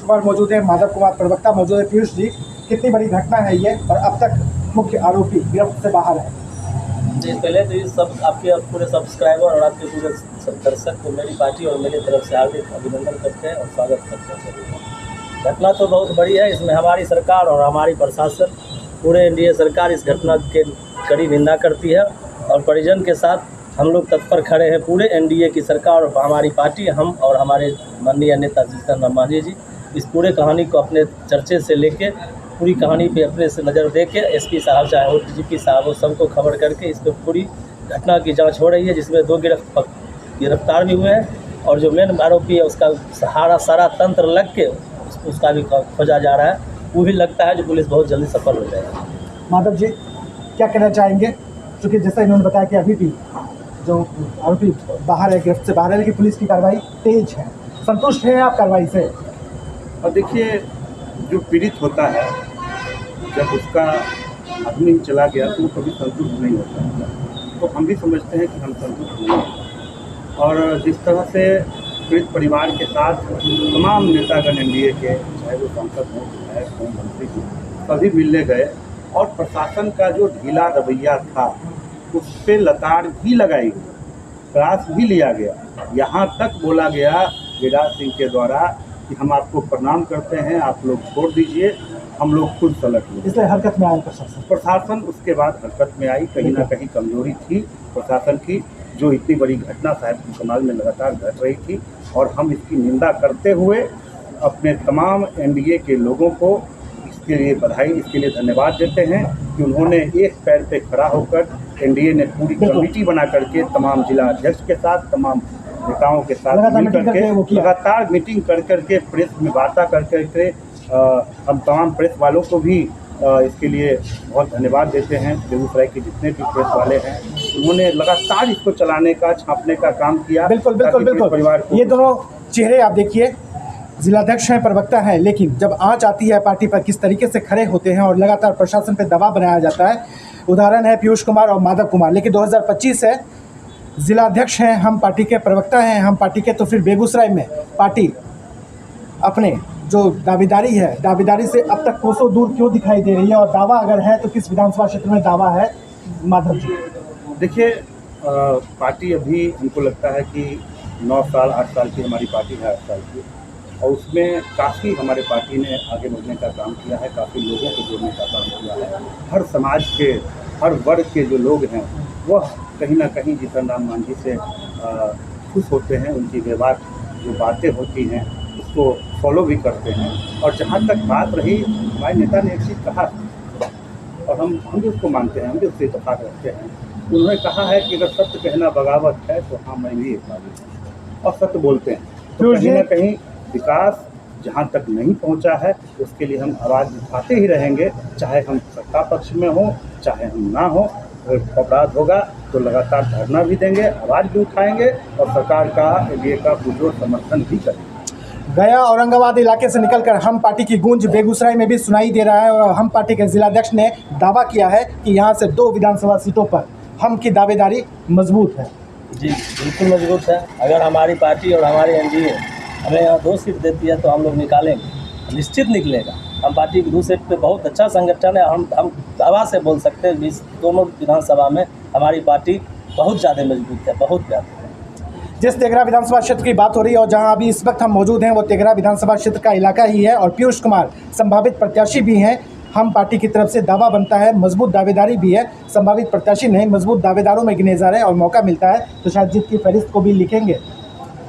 कुमार मौजूद है, माधव कुमार प्रवक्ता मौजूद है। पीयूष जी, कितनी बड़ी घटना है ये, और अब तक मुख्य आरोपी गिरफ्त से बाहर है? जी, पहले तो ये सब आपके पूरे सब्सक्राइबर और आपके पूरे दर्शक को मेरी पार्टी और मेरी तरफ से हार्दिक अभिनंदन करते हैं और स्वागत करते हैं सभी। घटना तो बहुत बड़ी है, इसमें हमारी सरकार और हमारी प्रशासन, पूरे एनडीए सरकार इस घटना के कड़ी निंदा करती है और परिजन के साथ हम लोग तत्पर खड़े हैं। पूरे एनडीए की सरकार और हमारी पार्टी, हम और हमारे माननीय नेता जीतन राम मांझी जी इस पूरे कहानी को अपने चर्चे से लेके पूरी कहानी पे अपने से नज़र दे के एसपी साहब चाहे हो डीजीपी साहब हो, सबको खबर करके इस पर पूरी घटना की जांच हो रही है, जिसमें 2 गिरफ्तार भी हुए हैं और जो मेन आरोपी है उसका सारा तंत्र लग के उसका भी खोजा जा रहा है। वो भी लगता है जो पुलिस बहुत जल्दी सफल हो जाएगी। माधव जी, क्या कहना चाहेंगे? क्योंकि जैसा इन्होंने बताया कि अभी भी जो आरोपी बाहर है, गिरफ्त से बाहर है, लेकिन पुलिस की कार्रवाई तेज है, संतुष्ट हैं आप कार्रवाई से? और देखिए, जो पीड़ित होता है जब उसका आदमी चला गया तो वो कभी संतुष्ट नहीं होता, तो हम भी समझते हैं कि हम संतुष्ट नहीं हैं। और जिस तरह से पीड़ित परिवार के साथ तमाम नेतागण एनडीए के, चाहे वो सांसद हों, विधायक हों, मंत्री हों, सभी मिलने गए और प्रशासन का जो ढीला रवैया था उस पर लताड़ भी लगाई गई, क्लास भी लिया गया। यहाँ तक बोला गया गिरिराज सिंह के द्वारा कि हम आपको प्रणाम करते हैं, आप लोग छोड़ दीजिए, हम लोग खुद सलट लें। इसलिए हरकत में आया प्रशासन उसके बाद हरकत में आई। कहीं ना कहीं कमजोरी थी प्रशासन की, जो इतनी बड़ी घटना साहिबपुर समाज में लगातार घट रही थी, और हम इसकी निंदा करते हुए अपने तमाम एनडीए के लोगों को इसके लिए बधाई, इसके लिए धन्यवाद देते हैं कि उन्होंने एक पैर पे खड़ा होकर एनडीए ने पूरी कमेटी बना करके तमाम जिला अध्यक्ष के साथ, तमाम नेताओं के साथ मिल करके लगातार मीटिंग कर करके, प्रेस में वार्ता कर करके हम तमाम प्रेस वालों को भी इसके लिए बहुत धन्यवाद देते हैं। बेगूसराय के जितने भी प्रेस वाले हैं उन्होंने लगातार इसको चलाने का, छापने का काम किया। बिल्कुल परिवार को, ये दोनों चेहरे आप देखिए, जिलाध्यक्ष हैं, प्रवक्ता हैं, लेकिन जब आंच आती है पार्टी पर किस तरीके से खड़े होते हैं और लगातार प्रशासन पर दबाव बनाया जाता है। उदाहरण है पीयूष कुमार और माधव कुमार। लेकिन 2025 है, जिलाध्यक्ष हैं, हम पार्टी के प्रवक्ता हैं, हम पार्टी के, तो फिर बेगूसराय में पार्टी अपने जो दावेदारी से अब तक कोसों दूर क्यों दिखाई दे रही है? और दावा अगर है तो किस विधानसभा क्षेत्र में दावा है? माधव जी, देखिए, पार्टी अभी हमको लगता है कि 9 साल 8 साल की हमारी पार्टी है, 8 साल की, और उसमें काफ़ी हमारे पार्टी ने आगे बढ़ने का काम किया है, काफ़ी लोगों को जोड़ने का काम किया है। हर समाज के, हर वर्ग के जो लोग हैं वह कहीं ना कहीं जीतन राम मांझी से खुश होते हैं, उनकी व्यवहार जो बातें होती हैं उसको फॉलो भी करते हैं। और जहाँ तक बात रही, हमारे नेता ने एक चीज़ कहा और हम भी उसको मानते हैं, हम भी उससे इत्तेफाक रखते हैं। उन्होंने कहा है कि अगर सत्य कहना बगावत है तो हाँ, मैं भी एक बात हूँ, और सत्य बोलते हैं। तो कहीं ना कहीं विकास जहाँ तक नहीं पहुँचा है उसके लिए हम आवाज़ उठाते ही रहेंगे, चाहे हम सत्ता पक्ष में हों, चाहे हम ना हों। अगर अपराध होगा तो लगातार धरना भी देंगे, आवाज़ भी उठाएंगे और सरकार का, एनडीए का पुरजोर समर्थन भी करेंगे। गया औरंगाबाद इलाके से निकलकर हम पार्टी की गूंज बेगूसराय में भी सुनाई दे रहा है, और हम पार्टी के जिलाध्यक्ष ने दावा किया है कि यहाँ से 2 विधानसभा सीटों पर हम की दावेदारी मजबूत है। जी, बिल्कुल मजबूत है। अगर हमारी पार्टी और हमारी एनडीए हमें यहाँ 2 सीट देती है तो हम लोग निकालेंगे, निश्चित निकलेगा। हम पार्टी की 2 सीट पे बहुत अच्छा संगठन है। हम दावा से बोल सकते हैं इस दोनों विधानसभा में हमारी पार्टी बहुत ज़्यादा मजबूत है, बहुत ज़्यादा। जिस तेघरा विधानसभा क्षेत्र की बात हो रही है और जहां अभी इस वक्त हम मौजूद हैं, वो तेघरा विधानसभा क्षेत्र का इलाका ही है, और पीयूष कुमार संभावित प्रत्याशी भी हैं। हम पार्टी की तरफ से दावा बनता है, मजबूत दावेदारी भी है, संभावित प्रत्याशी नहीं, मजबूत दावेदारों में गिने जा रहे हैं, और मौका मिलता है तो शायद जीत की फहरिस्त को भी लिखेंगे।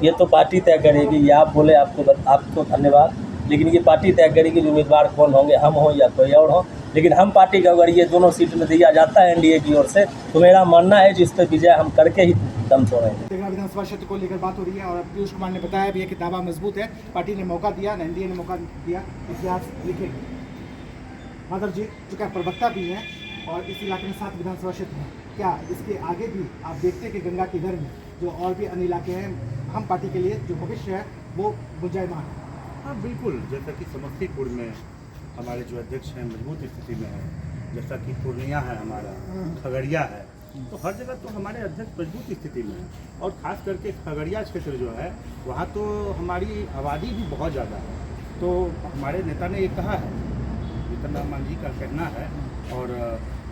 ये तो पार्टी तय करेगी। ये आप बोले, आपको धन्यवाद, लेकिन ये पार्टी तय करेगी जो उम्मीदवार कौन होंगे, हम हों या कोई और हो। लेकिन हम पार्टी का अगर ये दोनों सीट में दिया जाता है एनडीए की ओर से, तो मेरा मानना है जिस पर विजय हम करके ही दम तोड़ेंगे। तेघरा विधानसभा क्षेत्र को लेकर बात हो रही है, और पीयूष कुमार ने बताया भी है कि दावा मजबूत है, पार्टी ने मौका दिया, एनडीए ने मौका दिया, इतिहास लिखेंगे। माधव जी, चूँकि आप प्रवक्ता भी हैं और इस इलाके में 7 विधानसभा क्षेत्र हैं, क्या इसके आगे भी आप देखते हैं कि गंगा की दर में जो और भी अन्य इलाके हैं, हम पार्टी के लिए जो भविष्य है वो गुंजायमान है? हाँ, बिल्कुल। जैसा कि समस्तीपुर में हमारे जो अध्यक्ष हैं मजबूत स्थिति में है, जैसा कि पूर्णिया है, हमारा खगड़िया है, तो हर जगह तो हमारे अध्यक्ष मजबूत स्थिति में है। और ख़ास करके खगड़िया क्षेत्र जो है, वहाँ तो हमारी आबादी भी बहुत ज़्यादा है, तो हमारे नेता ने ये कहा है, जीतन राम मांझी का कहना है, और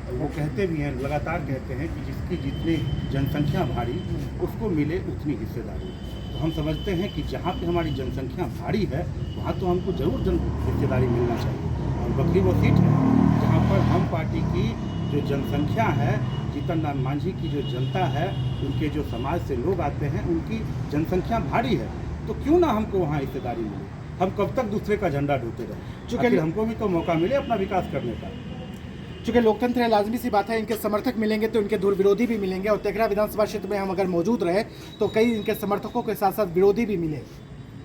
वो कहते भी हैं, लगातार कहते हैं कि जिसकी जितनी जनसंख्या भारी उसको मिले उतनी हिस्सेदारी। तो हम समझते हैं कि जहाँ पे हमारी जनसंख्या भारी है वहाँ तो हमको जरूर हिस्सेदारी मिलना चाहिए। और बकरी वो सीट है जहाँ पर हम पार्टी की जो जनसंख्या है, जीतन राम मांझी की जो जनता है, उनके जो समाज से लोग आते हैं, उनकी जनसंख्या भारी है, तो क्यों ना हमको वहाँ हिस्सेदारी मिले। हम कब तक दूसरे का झंडा ढोते रहें, क्योंकि हमको भी तो मौका मिले अपना विकास करने का। चूँकि लोकतंत्र है, लाजमी सी बात है, इनके समर्थक मिलेंगे तो इनके दूर विरोधी भी मिलेंगे, और तेघड़ा विधानसभा क्षेत्र में हम अगर मौजूद रहे तो कई इनके समर्थकों के साथ साथ विरोधी भी मिले।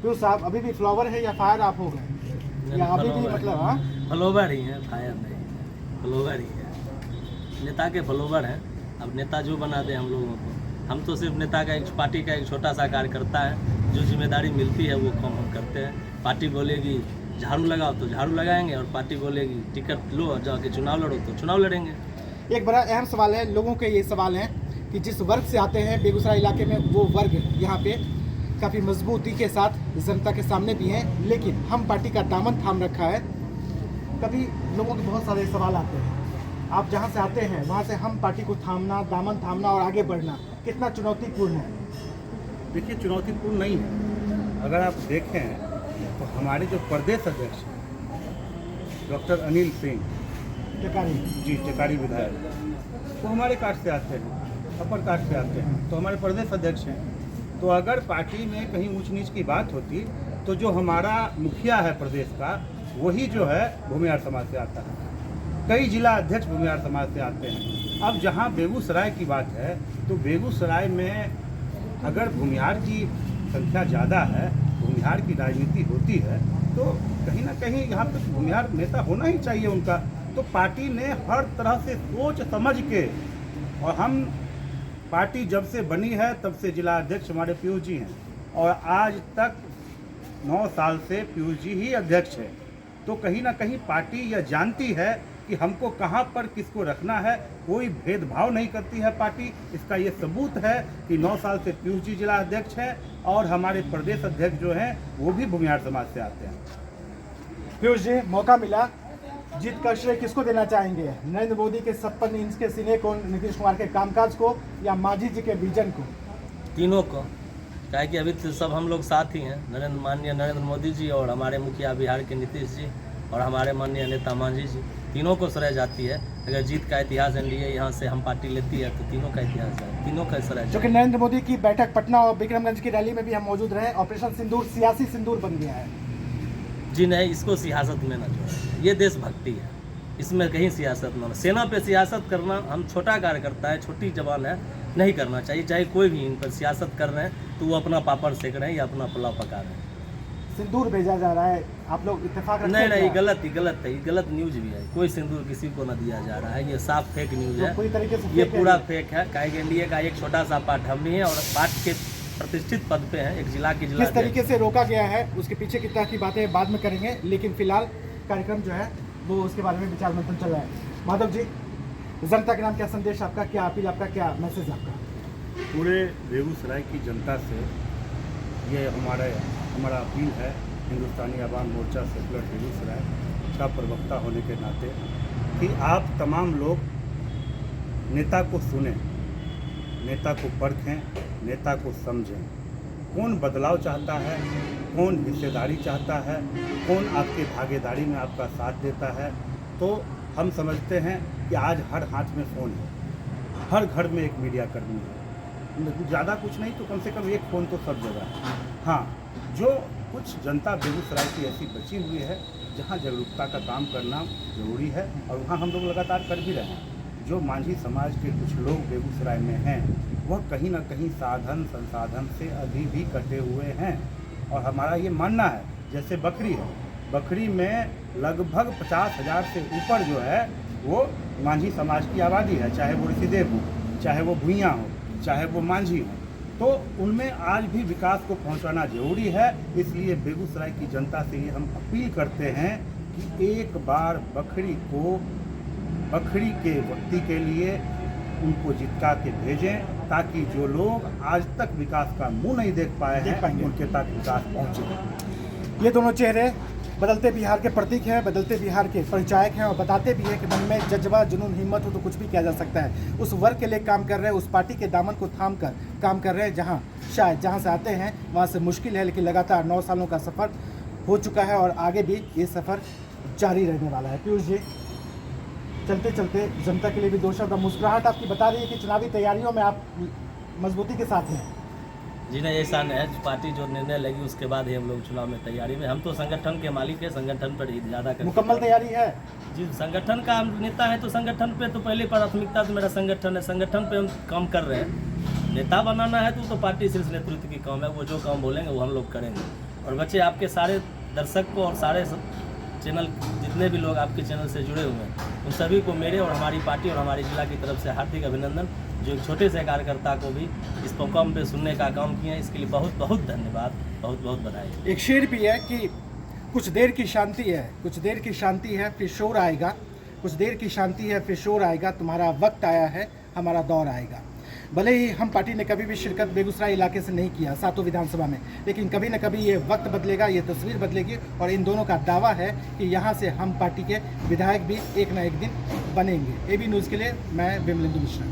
तो साहब अभी भी फ्लावर है या फायर आप हो गए, या अभी भी मतलब? हाँ, फॉलोवर ही है, फायर नहीं है, फॉलोवर ही है। नेता के फॉलोवर हैं। अब नेता जो बना दे हम लोगों को, हम तो सिर्फ नेता का, एक पार्टी का एक छोटा सा कार्यकर्ता है। जो जिम्मेदारी मिलती है वो काम हम करते हैं। पार्टी बोलेगी झाड़ू लगाओ तो झाड़ू लगाएंगे, और पार्टी बोलेगी टिकट लो और जाके चुनाव लड़ो तो चुनाव लड़ेंगे। एक बड़ा अहम सवाल है, लोगों के ये सवाल है कि जिस वर्ग से आते हैं बेगूसराय इलाके में, वो वर्ग यहाँ पे काफ़ी मजबूती के साथ जनता के सामने भी हैं, लेकिन हम पार्टी का दामन थाम रखा है। कभी लोगों के बहुत सारे सवाल आते हैं, आप जहाँ से आते हैं वहाँ से हम पार्टी को थामना, दामन थामना और आगे बढ़ना कितना चुनौतीपूर्ण है? देखिए, चुनौतीपूर्ण नहीं है। अगर आप देखें तो हमारे जो प्रदेश अध्यक्ष हैं डॉक्टर अनिल सिंह टेकारी जी, टेकारी विधायक, वो हमारे कास्ट से आते हैं, अपर कास्ट से आते हैं, तो हमारे प्रदेश अध्यक्ष हैं। तो अगर पार्टी में कहीं ऊंच नीच की बात होती तो जो हमारा मुखिया है प्रदेश का, वही जो है भूमिहार समाज से आता है। कई जिला अध्यक्ष भूमिहार समाज से आते हैं। अब जहाँ बेगूसराय की बात है, तो बेगूसराय में अगर भूमिहार की संख्या ज़्यादा है, भूमिहार की राजनीति होती है, तो कहीं ना कहीं यहाँ पे भूमिहार नेता होना ही चाहिए उनका। तो पार्टी ने हर तरह से सोच समझ के, और हम पार्टी जब से बनी है तब से जिला अध्यक्ष हमारे पीयूष जी हैं, और आज तक 9 साल से पीयूष जी ही अध्यक्ष है। तो कहीं ना कहीं पार्टी यह जानती है कि हमको कहाँ पर किसको रखना है, कोई भेदभाव नहीं करती है पार्टी। इसका ये सबूत है कि 9 साल से पीयूष जी जिला अध्यक्ष हैं, और हमारे प्रदेश अध्यक्ष जो हैं वो भी भूमिहार समाज से आते हैं। पीयूष जी, मौका मिला, जीत का श्रेय किसको देना चाहेंगे? नरेंद्र मोदी के 56 इंच के सीने को, नीतीश कुमार के कामकाज को, या मांझी जी के विजन को? तीनों को, क्या कि अभी तो सब हम लोग साथ ही हैं। माननीय नरेंद्र मोदी जी, और हमारे मुखिया बिहार के नीतीश जी, और हमारे माननीय नेता मांझी जी, तीनों को श्रेय जाती है। अगर जीत का इतिहास एनडीए यहाँ से हम पार्टी लेती है तो तीनों का इतिहास है, तीनों का श्रेय। जो कि नरेंद्र मोदी की बैठक पटना और विक्रमगंज की रैली में भी हम मौजूद रहे, ऑपरेशन सिंदूर सियासी सिंदूर बन गया है। जी नहीं, इसको सियासत में ना जोड़ें, ये देशभक्ति है, इसमें कहीं सियासत ना। सेना पे सियासत करना, हम छोटा कार्यकर्ता है, छोटी जवान है, नहीं करना चाहिए। चाहे कोई भी इन पर सियासत कर रहे हैं तो वो अपना पापड़ सेक रहे हैं या अपना पुलाव पका रहे हैं। सिंदूर भेजा जा रहा है, आप लोग इत्तेफाक रखते हैं? नहीं, गलत है, ये गलत न्यूज भी है। कोई सिंदूर किसी को ना दिया जा रहा है, ये साफ फेक न्यूज है, पूरी तरीके से ये पूरा फेक है। काहे एनडीए का एक छोटा सा पार्ट हम भी हैं, और पार्ट के प्रतिष्ठित पद पे हैं, एक जिला की जिला। किस तरीके से रोका गया है, उसके पीछे की तरह की बातें बाद में करेंगे, लेकिन फिलहाल कार्यक्रम जो है वो उसके बारे में विचार मंथन चल रहा है। माधव जी, जनता के नाम क्या संदेश आपका, क्या अपील आपका, क्या मैसेज आपका? पूरे बेगूसराय की जनता से ये हमारा अपील है, हिंदुस्तानी आवाम मोर्चा सेकुलर बेगूसराय का प्रवक्ता होने के नाते, कि आप तमाम लोग नेता को सुनें, नेता को परखें, नेता को समझें। कौन बदलाव चाहता है, कौन हिस्सेदारी चाहता है, कौन आपके भागीदारी में आपका साथ देता है। तो हम समझते हैं कि आज हर हाथ में फ़ोन है, हर घर में एक मीडिया कर्मी है। ज़्यादा कुछ नहीं तो कम से कम एक फ़ोन तो सब जगह है। हाँ, जो कुछ जनता बेगूसराय की ऐसी बची हुई है जहाँ जागरूकता का काम करना ज़रूरी है, और वहाँ हम लोग लगातार कर भी रहे हैं। जो मांझी समाज के कुछ लोग बेगूसराय में हैं, वह कहीं ना कहीं साधन संसाधन से अभी भी कटे हुए हैं। और हमारा ये मानना है, जैसे बकरी है, बकरी में लगभग 50,000 से ऊपर जो है वो मांझी समाज की आबादी है, चाहे वो ऋषिदेव हो, चाहे वो भुइयाँ हो, चाहे वो मांझी हो। तो उनमें आज भी विकास को पहुंचाना जरूरी है। इसलिए बेगूसराय की जनता से ये हम अपील करते हैं कि एक बार बकरी के वक्ती के लिए उनको जिता के भेजें, ताकि जो लोग आज तक विकास का मुंह नहीं देख पाए हैं उनके तक विकास पहुंचे। ये दोनों चेहरे बदलते बिहार के प्रतीक हैं, बदलते बिहार के परिचायक हैं और बताते भी हैं कि मन में जज्बा, जुनून, हिम्मत हो तो कुछ भी किया जा सकता है। उस वर्ग के लिए काम कर रहे हैं, उस पार्टी के दामन को थाम कर काम कर रहे हैं जहाँ से आते हैं वहाँ से मुश्किल है, लेकिन लगातार 9 सालों का सफ़र हो चुका है और आगे भी ये सफ़र जारी रहने वाला है। पीयूष जी, चलते चलते जनता के लिए भी 2 शब्द, मुस्कुराहट आपकी बता रही है कि चुनावी तैयारियों में आप मजबूती के साथ हैं। जी नहीं, ऐसा नहीं है। पार्टी जो निर्णय लेगी उसके बाद ही हम लोग चुनाव में तैयारी में। हम तो संगठन के मालिक है, संगठन पर ही ज़्यादा मुकम्मल तैयारी है जी। संगठन का हम नेता है तो संगठन पे तो पहले प्राथमिकता तो मेरा संगठन है, संगठन पे हम काम कर रहे हैं। नेता बनाना है तो पार्टी शीर्ष नेतृत्व की काम है, वो जो काम बोलेंगे वो हम लोग करेंगे। और बच्चे, आपके सारे दर्शक को और सारे चैनल जितने भी लोग आपके चैनल से जुड़े हुए हैं उन सभी को मेरे और हमारी पार्टी और हमारी जिला की तरफ से हार्दिक अभिनंदन। जो एक छोटे से कार्यकर्ता को भी इस प्रोग्राम पे सुनने का काम किया, इसके लिए बहुत बहुत धन्यवाद, बहुत बहुत बधाई। एक शेर भी है कि कुछ देर की शांति है, कुछ देर की शांति है फिर शोर आएगा, कुछ देर की शांति है फिर शोर आएगा, तुम्हारा वक्त आया है हमारा दौर आएगा। भले ही हम पार्टी ने कभी भी शिरकत बेगूसराय इलाके से नहीं किया 7 विधानसभा में, लेकिन कभी न कभी ये वक्त बदलेगा, ये तस्वीर बदलेगी और इन दोनों का दावा है कि यहाँ से हम पार्टी के विधायक भी एक न एक दिन बनेंगे। AB न्यूज़ के लिए मैं विमलेंदु मिश्रा।